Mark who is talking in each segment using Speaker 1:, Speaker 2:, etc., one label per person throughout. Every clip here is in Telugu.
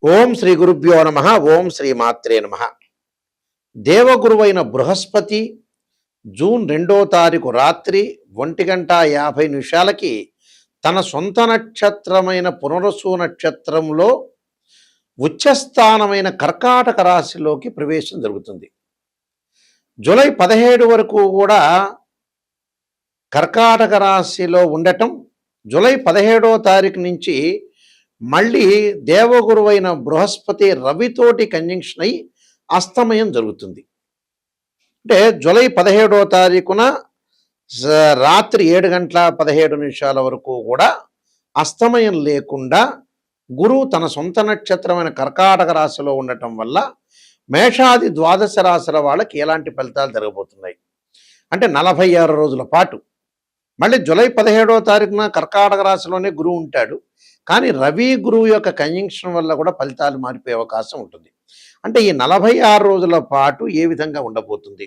Speaker 1: ఓం శ్రీ గురుభ్యో నమ. ఓం శ్రీ మాత్రే నమ. దేవగురువైన బృహస్పతి జూన్ 2వ తారీఖు రాత్రి 1:50 తన సొంత నక్షత్రమైన పునరసు నక్షత్రంలో ఉచ్చస్థానమైన కర్కాటక రాశిలోకి ప్రవేశం జరుగుతుంది. జూలై 17 వరకు కూడా కర్కాటక రాశిలో ఉండటం, జూలై 17వ తారీఖు నుంచి మళ్ళీ దేవగురువైన బృహస్పతి రవితోటి కంజంక్షన్ అయి అస్తమయం జరుగుతుంది. అంటే జూలై 17వ తారీఖున రాత్రి 7:17 వరకు కూడా అస్తమయం లేకుండా గురువు తన సొంత నక్షత్రమైన కర్కాటక రాశిలో ఉండటం వల్ల మేషాది ద్వాదశ రాశుల వాళ్ళకి ఎలాంటి ఫలితాలు జరగబోతున్నాయి అంటే 46 రోజుల పాటు. మళ్ళీ జూలై 17వ తారీఖున కర్కాటక రాశిలోనే గురువు ఉంటాడు, కానీ రవి గురువు యొక్క కంజంక్షన్ వల్ల కూడా ఫలితాలు మారిపోయే అవకాశం ఉంటుంది. అంటే ఈ 46 రోజుల పాటు ఏ విధంగా ఉండబోతుంది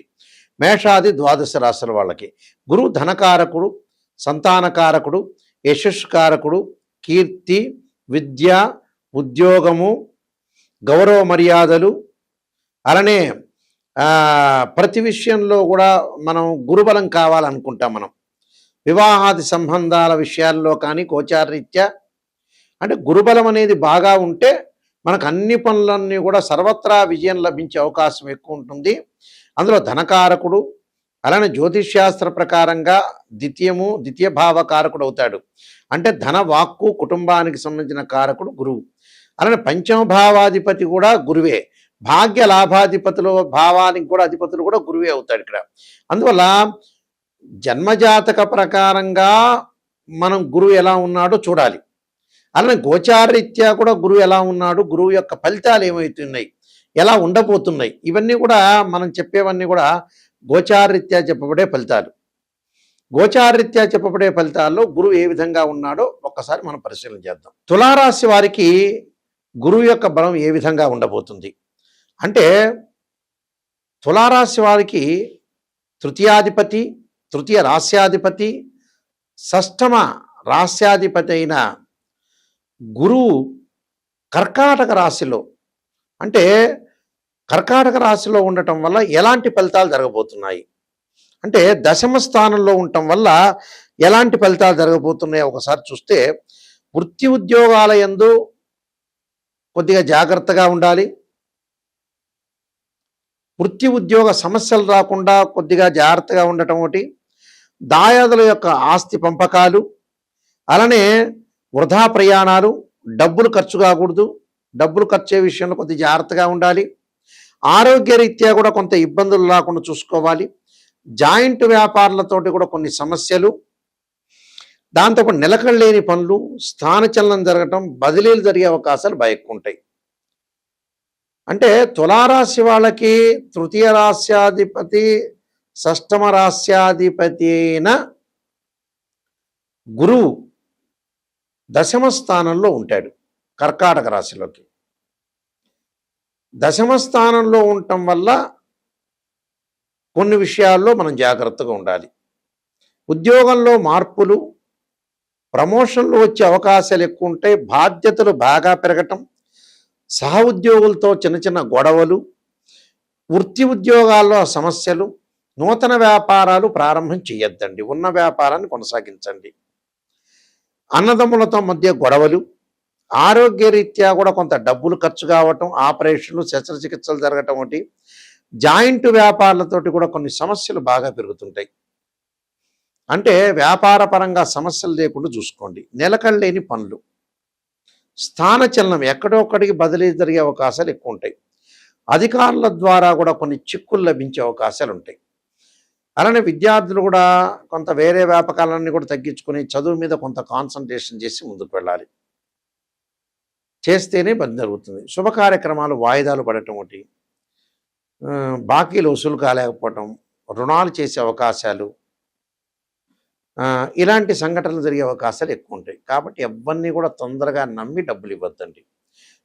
Speaker 1: మేషాది ద్వాదశ రాశుల వాళ్ళకి? గురువు ధనకారకుడు, సంతానకారకుడు, యశస్కారకుడు, కీర్తి, విద్య, ఉద్యోగము, గౌరవ మర్యాదలు, అలానే ప్రతి విషయంలో కూడా మనం గురుబలం కావాలనుకుంటాం. మనం వివాహాది సంబంధాల విషయాల్లో కానీ గోచారరీత్యా అంటే గురుబలం అనేది బాగా ఉంటే మనకు అన్ని పనులన్నీ కూడా సర్వత్రా విజయం లభించే అవకాశం ఎక్కువ ఉంటుంది. అందులో ధనకారకుడు, అలానే జ్యోతిష్శాస్త్ర ప్రకారంగా ద్వితీయ భావకారకుడు అవుతాడు. అంటే ధన, వాక్కు, కుటుంబానికి సంబంధించిన కారకుడు గురువు. అలానే పంచమ భావాధిపతి కూడా గురువే. భాగ్య లాభాధిపతులు, భావానికి కూడా అధిపతులు కూడా గురువే అవుతాడు ఇక్కడ. అందువల్ల జన్మజాతక ప్రకారంగా మనం గురువు ఎలా ఉన్నాడో చూడాలి. అలానే గోచారరీత్యా కూడా గురువు ఎలా ఉన్నాడు, గురువు యొక్క ఫలితాలు ఏమవుతున్నాయి, ఎలా ఉండబోతున్నాయి, ఇవన్నీ కూడా మనం చెప్పేవన్నీ కూడా గోచారరీత్యా చెప్పబడే ఫలితాలు. గోచారరీత్యా చెప్పబడే ఫలితాల్లో గురువు ఏ విధంగా ఉన్నాడో ఒక్కసారి మనం పరిశీలన చేద్దాం. తులారాశి వారికి గురువు యొక్క బలం ఏ విధంగా ఉండబోతుంది అంటే, తులారాశి వారికి తృతీయాధిపతి, తృతీయ రాస్యాధిపతి, షష్టమ రాస్యాధిపతి అయిన గురువు కర్కాటక రాశిలో, అంటే కర్కాటక రాశిలో ఉండటం వల్ల ఎలాంటి ఫలితాలు జరగబోతున్నాయి అంటే, దశమ స్థానంలో ఉండటం వల్ల ఎలాంటి ఫలితాలు జరగబోతున్నాయో ఒకసారి చూస్తే, వృత్తి ఉద్యోగాల యందు కొద్దిగా జాగ్రత్తగా ఉండాలి. వృత్తి ఉద్యోగ సమస్యలు రాకుండా కొద్దిగా జాగ్రత్తగా ఉండటం ఒకటి, దాయాదుల యొక్క ఆస్తి పంపకాలు, అలానే వృధా ప్రయాణాలు, డబ్బులు ఖర్చు కాకూడదు, డబ్బులు ఖర్చే విషయంలో కొద్ది జాగ్రత్తగా ఉండాలి. ఆరోగ్యరీత్యా కూడా కొంత ఇబ్బందులు రాకుండా చూసుకోవాలి. జాయింట్ వ్యాపారులతోటి కూడా కొన్ని సమస్యలు, దాంతోపాటు నిలకడలేని పనులు, స్థానచలనం జరగటం, బదిలీలు జరిగే అవకాశాలు బాగా ఎక్కువ ఉంటాయి. అంటే తులారాశి వాళ్ళకి తృతీయ రాస్యాధిపతి, షష్టమ రాస్యాధిపతి అయిన గురువు దశమ స్థానంలో ఉంటాడు కర్కాటక రాశిలోకి. దశమ స్థానంలో ఉండటం వల్ల కొన్ని విషయాల్లో మనం జాగ్రత్తగా ఉండాలి. ఉద్యోగంలో మార్పులు, ప్రమోషన్లు వచ్చే అవకాశాలు ఎక్కువ ఉంటాయి. బాధ్యతలు బాగా పెరగటం, సహ ఉద్యోగులతో చిన్న చిన్న గొడవలు, వృత్తి ఉద్యోగాల్లో సమస్యలు, నూతన వ్యాపారాలు ప్రారంభం చేయొద్దండి, ఉన్న వ్యాపారాన్ని కొనసాగించండి. అన్నదమ్ములతో మధ్య గొడవలు, ఆరోగ్యరీత్యా కూడా కొంత డబ్బులు ఖర్చు కావటం, ఆపరేషన్లు, శస్త్రచికిత్సలు జరగటం ఒకటి, జాయింట్ వ్యాపారాలతోటి కూడా కొన్ని సమస్యలు బాగా పెరుగుతుంటాయి. అంటే వ్యాపార పరంగా సమస్యలు లేకుండా చూసుకోండి. నిలకడలేని పనులు, స్థానచలనం, ఎక్కడొక్కడికి బదిలీ జరిగే అవకాశాలు ఎక్కువ ఉంటాయి. అధికారుల ద్వారా కూడా కొన్ని చిక్కులు లభించే అవకాశాలు ఉంటాయి. అలానే విద్యార్థులు కూడా కొంత వేరే వ్యాపకాలన్నీ కూడా తగ్గించుకొని చదువు మీద కొంత కాన్సన్ట్రేషన్ చేసి ముందుకు వెళ్ళాలి. చేస్తేనే పని జరుగుతుంది. శుభ కార్యక్రమాలు వాయిదాలు పడటం ఒకటి, బాకీలు వసూలు కాలేకపోవటం, రుణాలు చేసే అవకాశాలు, ఇలాంటి సంఘటనలు జరిగే అవకాశాలు ఎక్కువ ఉంటాయి. కాబట్టి ఎవరిని కూడా తొందరగా నమ్మి డబ్బులు ఇవ్వద్దండి,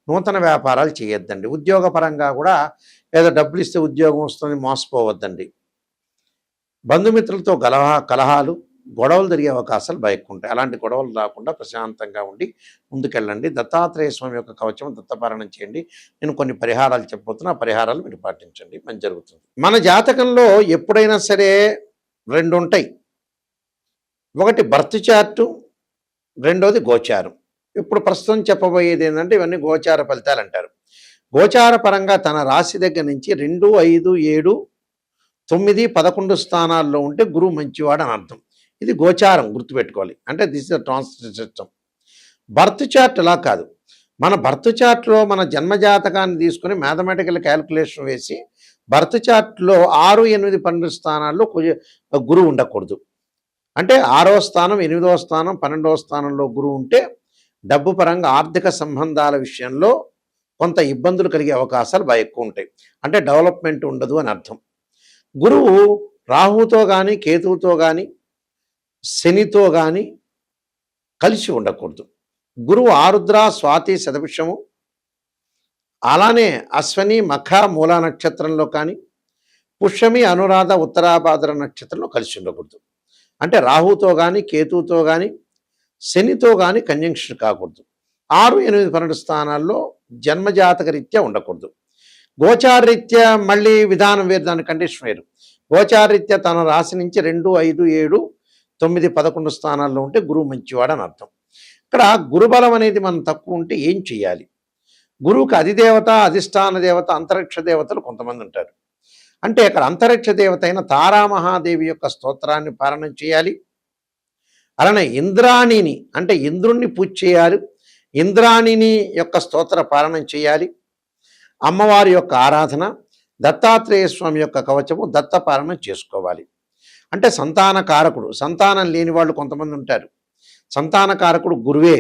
Speaker 1: నూతన వ్యాపారాలు చేయొద్దండి. ఉద్యోగపరంగా కూడా ఏదో డబ్బులు ఇస్తే ఉద్యోగం వస్తుంది మోసపోవద్దండి. బంధుమిత్రులతో కలహాలు, గొడవలు జరిగే అవకాశాలు బాగా ఎక్కువ ఉంటాయి. అలాంటి గొడవలు రాకుండా ప్రశాంతంగా ఉండి ముందుకెళ్ళండి. దత్తాత్రేయ స్వామి యొక్క కవచం దత్తపారాయణం చేయండి. నేను కొన్ని పరిహారాలు చెప్పబోతున్నా. ఆ పరిహారాలు మీరు పాటించండి, మంచి జరుగుతుంది. మన జాతకంలో ఎప్పుడైనా సరే 2 ఉంటాయి. ఒకటి బర్త్ చార్టు, రెండోది గోచారం. ఇప్పుడు ప్రస్తుతం చెప్పబోయేది ఏంటంటే ఇవన్నీ గోచార ఫలితాలు అంటారు. గోచార పరంగా తన రాశి దగ్గర నుంచి 2, 5, 7, 9, 11 స్థానాల్లో ఉంటే గురువు మంచివాడు అని అర్థం. ఇది గోచారం, గుర్తుపెట్టుకోవాలి. అంటే this is the translate system. Birth chart అలా కాదు. మన బర్త్ చార్ట్లో మన జన్మజాతకాన్ని తీసుకుని మ్యాథమెటికల్ క్యాలిక్యులేషన్ వేసి బర్త్ చార్ట్లో 6, 8, 12 స్థానాల్లో గురువు ఉండకూడదు. అంటే 6వ స్థానం, 8వ స్థానం, 12వ స్థానంలో గురువు ఉంటే డబ్బు పరంగా ఆర్థిక సంబంధాల విషయంలో కొంత ఇబ్బందులు కలిగే అవకాశాలు బాగా ఎక్కువ ఉంటాయి. అంటే డెవలప్మెంట్ ఉండదు అని అర్థం. గురువు రాహుతో కానీ, కేతువుతో కానీ, శనితో కానీ కలిసి ఉండకూడదు. గురువు ఆరుద్ర, స్వాతి, శతభిషము, అలానే అశ్వని, మఖ, మూలా నక్షత్రంలో కానీ, పుష్యమి, అనురాధ, ఉత్తరాభాద్ర నక్షత్రంలో కలిసి ఉండకూడదు. అంటే రాహుతో కానీ, కేతువుతో కానీ, శనితో కానీ కంజంక్షన్ కాకూడదు. 6, 8, 12 స్థానాల్లో జన్మజాతక రీత్యా ఉండకూడదు. గోచారరీత్యా మళ్ళీ విధానం వేరు, దాని కండిషన్ వేరు. గోచారరీత్యా తన రాశి నుంచి 2, 5, 7, 9, 11 స్థానాల్లో ఉంటే గురువు మంచివాడు అని అర్థం. ఇక్కడ గురుబలం అనేది మనం తక్కువ ఉంటే ఏం చేయాలి? గురువుకి అధిదేవత, అధిష్టాన దేవత, అంతరిక్ష దేవతలు కొంతమంది ఉంటారు. అంటే అక్కడ అంతరిక్ష దేవత అయిన తారామహాదేవి యొక్క స్తోత్రాన్ని పారాయణం చేయాలి. అలానే ఇంద్రాణిని అంటే ఇంద్రుణ్ణి పూజ చేయాలి. ఇంద్రాణిని యొక్క స్తోత్ర పారాయణం చేయాలి. అమ్మవారి యొక్క ఆరాధన, దత్తాత్రేయ స్వామి యొక్క కవచము, దత్త పారాయణం చేసుకోవాలి. అంటే సంతాన కారకుడు, సంతానం లేని వాళ్ళు కొంతమంది ఉంటారు. సంతాన కారకుడు గురువే.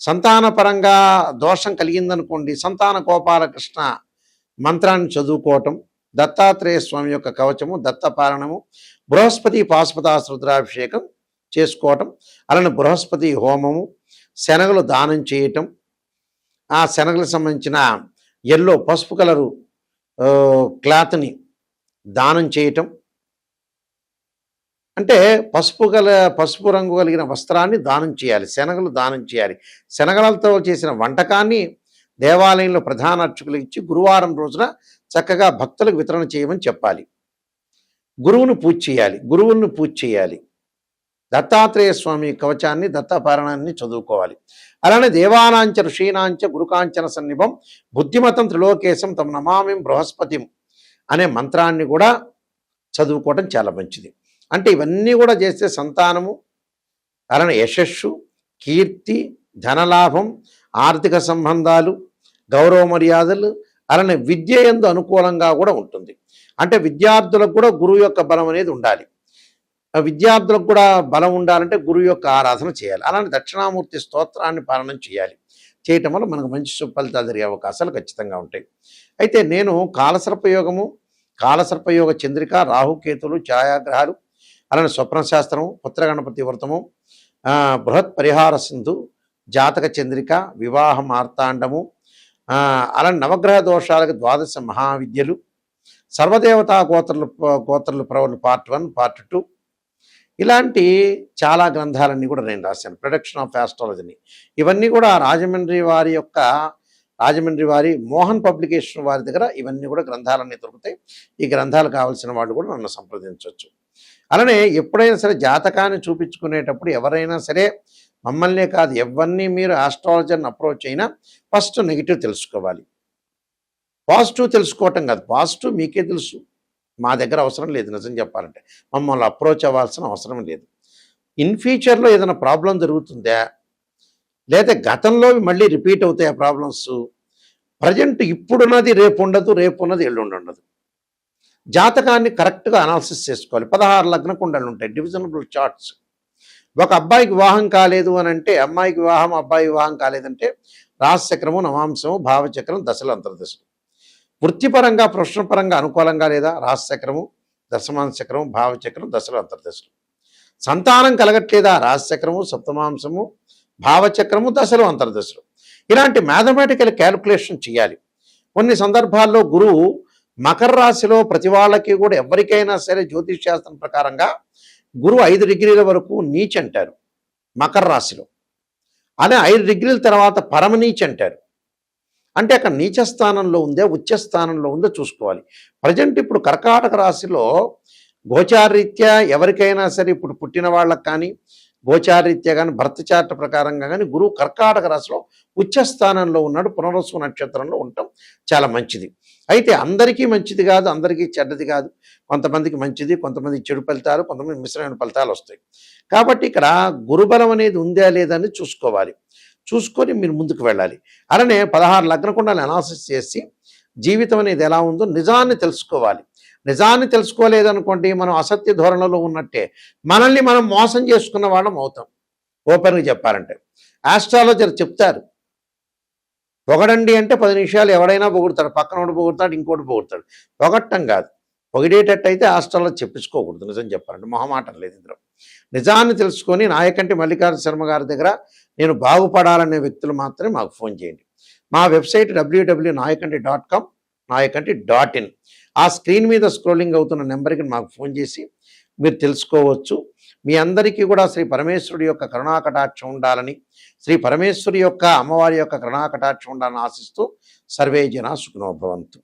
Speaker 1: సంతాన పరంగా దోషం కలిగిందనుకోండి, సంతాన గోపాలకృష్ణ మంత్రాన్ని చదువుకోవటం, దత్తాత్రేయ స్వామి యొక్క కవచము, దత్త పారాయణము, బృహస్పతి పాశుపతాశ్రుద్రాభిషేకం చేసుకోవటం, అలానే బృహస్పతి హోమము, శనగలు దానం చేయటం, ఆ శనగలకు సంబంధించిన ఎల్లో పసుపు కలరు క్లాత్ని దానం చేయటం, అంటే పసుపు రంగు కలిగిన వస్త్రాన్ని దానం చేయాలి. శనగలు దానం చేయాలి. శనగలతో చేసిన వంటకాన్ని దేవాలయంలో ప్రధాన అర్చకులకు ఇచ్చి గురువారం రోజున చక్కగా భక్తులకు వితరణ చేయమని చెప్పాలి. గురువును పూజ చేయాలి. దత్తాత్రేయ స్వామి కవచాన్ని, దత్తపారాయణాన్ని చదువుకోవాలి. అలానే దేవానాంచ ఋషీనాంచ గురుకాంచన సన్నిభం బుద్ధిమతం త్రిలోకేశం తమ నమామిం బృహస్పతిం అనే మంత్రాన్ని కూడా చదువుకోవటం చాలా మంచిది. అంటే ఇవన్నీ కూడా చేస్తే సంతానము, అలానే యశస్సు, కీర్తి, ధనలాభం, ఆర్థిక సంబంధాలు, గౌరవ మర్యాదలు, అలానే విద్య యందు అనుకూలంగా కూడా ఉంటుంది. అంటే విద్యార్థులకు కూడా గురువు యొక్క బలం అనేది ఉండాలి. విద్యార్థులకు కూడా బలం ఉండాలంటే గురువు యొక్క ఆరాధన చేయాలి. అలానే దక్షిణామూర్తి స్తోత్రాన్ని పారాయణం చేయాలి. చేయటం వల్ల మనకు మంచి ఫలితాలు జరిగే అవకాశాలు ఖచ్చితంగా ఉంటాయి. అయితే నేను కాలసర్పయోగ చంద్రిక, రాహుకేతులు, ఛాయాగ్రహాలు, అలానే స్వప్నశాస్త్రము, పుత్రగణపతి వ్రతము, బృహత్ పరిహార సింధు, జాతక చంద్రిక, వివాహ మార్తాండము, అలానే నవగ్రహ దోషాలకు 12 మహావిద్యలు, సర్వదేవతా గోత్రలు ప్రవలు పార్ట్ 1, పార్ట్ 2, ఇలాంటి చాలా గ్రంథాలన్నీ కూడా నేను రాశాను. ప్రొడక్షన్ ఆఫ్ ఆస్ట్రాలజీని. ఇవన్నీ కూడా రాజమండ్రి వారి మోహన్ పబ్లికేషన్ వారి దగ్గర ఇవన్నీ కూడా గ్రంథాలన్నీ దొరుకుతాయి. ఈ గ్రంథాలు కావాల్సిన వాళ్ళు కూడా నన్ను సంప్రదించవచ్చు. అలానే ఎప్పుడైనా సరే జాతకాన్ని చూపించుకునేటప్పుడు ఎవరైనా సరే మమ్మల్నే కాదు ఎవరిని మీరు ఆస్ట్రాలజర్ని అప్రోచ్ అయినా ఫస్ట్ నెగిటివ్ తెలుసుకోవాలి. పాజిటివ్ తెలుసుకోవటం కాదు, పాజిటివ్ మీకే తెలుసు, మా దగ్గర అవసరం లేదు. నిజం చెప్పాలంటే మమ్మల్ని అప్రోచ్ అవ్వాల్సిన అవసరం లేదు. ఇన్ ఫ్యూచర్లో ఏదైనా ప్రాబ్లం జరుగుతుందా, లేదా గతంలో మళ్ళీ రిపీట్ అవుతాయి ఆ ప్రాబ్లమ్స్, ప్రజెంట్ ఇప్పుడున్నది రేపు ఉండదు, రేపు ఉన్నది ఎల్లుండి ఉండదు. జాతకాన్ని కరెక్ట్గా అనాలిసిస్ చేసుకోవాలి. 16 లగ్న కుండలు ఉంటాయి, డివిజనబుల్ చార్ట్స్. ఒక అబ్బాయికి వివాహం కాలేదు అని అంటే, అమ్మాయికి వివాహం, అబ్బాయి వివాహం కాలేదంటే రాశిచక్రము, నవాంశము, భావచక్రం, దశలు, అంతర్దశలు. వృత్తిపరంగా, ప్రొఫెషనల్ అనుకూలంగా లేదా రాశిచక్రము, దశమాంశ చక్రము, భావచక్రం, దశలు, అంతర్దశలు. సంతానం కలగట్లేదా రాశిచక్రము, సప్తమాంశము, భావచక్రము, దశలు, అంతర్దశలు. ఇలాంటి మ్యాథమెటికల్ క్యాలిక్యులేషన్ చేయాలి. కొన్ని సందర్భాల్లో గురువు మకర రాశిలో ప్రతి వాళ్ళకి కూడా ఎవరికైనా సరే జ్యోతిష్ శాస్త్రం ప్రకారంగా గురువు 5 డిగ్రీల వరకు నీచ్ అంటారు మకర రాశిలో. అదే 5 డిగ్రీల తర్వాత పరమనీచ్ అంటారు. అంటే అక్కడ నీచ స్థానంలో ఉందే ఉచ్చ స్థానంలో ఉందో చూసుకోవాలి. ప్రజెంట్ ఇప్పుడు కర్కాటక రాశిలో గోచారరీత్యా ఎవరికైనా సరే ఇప్పుడు పుట్టిన వాళ్ళకి కానీ గోచారరీత్యా కానీ భర్త చార్ట్ ప్రకారంగా కానీ గురువు కర్కాటక రాశిలో ఉచ్చ స్థానంలో ఉన్నాడు. పునర్వసు నక్షత్రంలో ఉండటం చాలా మంచిది. అయితే అందరికీ మంచిది కాదు, అందరికీ చెడ్డది కాదు. కొంతమందికి మంచిది, కొంతమంది చెడు ఫలితాలు, కొంతమంది మిశ్రమైన ఫలితాలు వస్తాయి. కాబట్టి ఇక్కడ గురుబలం అనేది ఉందా లేదా అని చూసుకోవాలి. చూసుకొని మీరు ముందుకు వెళ్ళాలి. అలానే 16 లగ్న కుండలు అనాలిసిస్ చేసి జీవితం అనేది ఎలా ఉందో నిజాన్ని తెలుసుకోవాలి. నిజాన్ని తెలుసుకోలేదనుకోండి మనం అసత్య ధోరణిలో ఉన్నట్టే మనల్ని మనం మోసం చేసుకున్న వాళ్ళం అవుతాం. ఓపెన్గా చెప్పాలంటే ఆస్ట్రాలజర్ చెప్తారు, పొగడండి అంటే 10 నిమిషాలు ఎవడైనా పొగుడతాడు, పక్కనోడు పొగుడతాడు, ఇంకోటి పొగుడతాడు. పొగట్టం కాదు, పొగిడేటట్టయితే ఆస్ట్రాలజీ చెప్పించుకోకూడదు. నిజం చెప్పాలంటే మొహమాటం లేదు ఇందులో. నిజాన్ని తెలుసుకొని నాయకంటి మల్లికార్జున శర్మ గారి దగ్గర నేను బాగుపడాలనే వ్యక్తులు మాత్రమే మాకు ఫోన్ చేయండి. మా వెబ్సైట్ www.nayakanti.com, nayakanti.in. ఆ స్క్రీన్ మీద స్క్రోలింగ్ అవుతున్న నెంబర్కి మాకు ఫోన్ చేసి మీరు తెలుసుకోవచ్చు. మీ అందరికీ కూడా శ్రీ పరమేశ్వరుడి యొక్క కరుణాకటాక్షం ఉండాలని, శ్రీ పరమేశ్వరి యొక్క అమ్మవారి యొక్క కరుణాకటాక్షం ఉండాలని ఆశిస్తూ సర్వే జనా సుఖినో భవంతు.